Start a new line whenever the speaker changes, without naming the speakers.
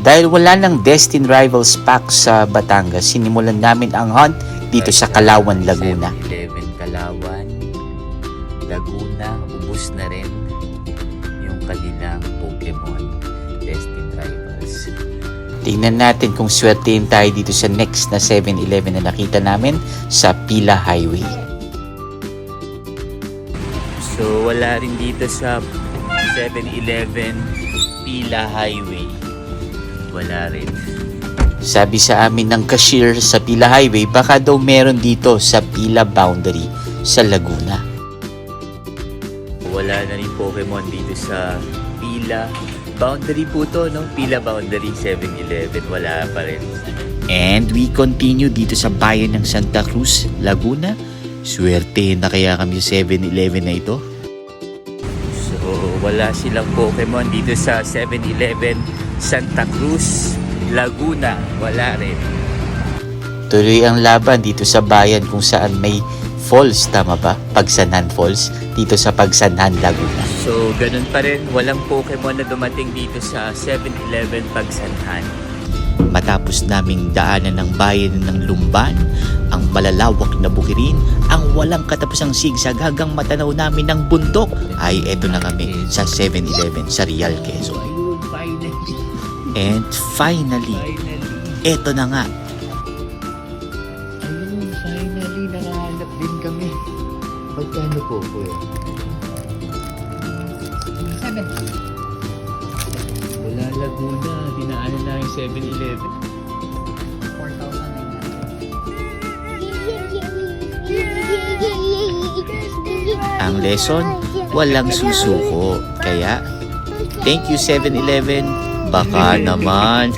Dahil wala ng Destin Rivals pack sa Batangas, sinimulan namin ang hunt dito sa Kalawan, Laguna.
7-Eleven Kalawan, Laguna, ubos na rin yung kanilang Pokemon Destin Rivals.
Tingnan natin kung swertein tayo dito sa next na 7-Eleven na nakita namin sa Pila Highway.
So wala rin dito sa 7-Eleven Pila Highway. Wala rin.
Sabi sa amin ng cashier sa Pila Highway, baka daw meron dito sa Pila Boundary sa Laguna.
Wala na rin Pokemon dito sa Pila Boundary po to, no? Pila Boundary 7-Eleven. Wala pa rin.
And we continue dito sa bayan ng Santa Cruz, Laguna. Swerte na kaya kami sa 7-Eleven na ito.
So wala silang Pokemon dito sa 7-Eleven Santa Cruz, Laguna. Wala rin.
Tuloy ang laban dito sa bayan kung saan may falls, tama ba? Pagsanhan Falls, dito sa Pagsanhan, Laguna.
So ganun pa rin, walang Pokemon na dumating dito sa 7-Eleven Pagsanhan.
Matapos naming daanan ng bayan ng Lumban, ang malalawak na bukirin, ang walang katapusang sigsag hanggang matanaw namin ng bundok, ay eto na kami sa 7-Eleven sa Real, Quezon.
Ayun, finally.
And finally, eto na nga.
Ayun, finally, nakahanap din kami. Magkano po, kuya?
7.
Wala Laguna, dinaanan na yung 7-Eleven.
4,900.
Ang lesson, walang susuko. Kaya, thank you 7-Eleven. Baka naman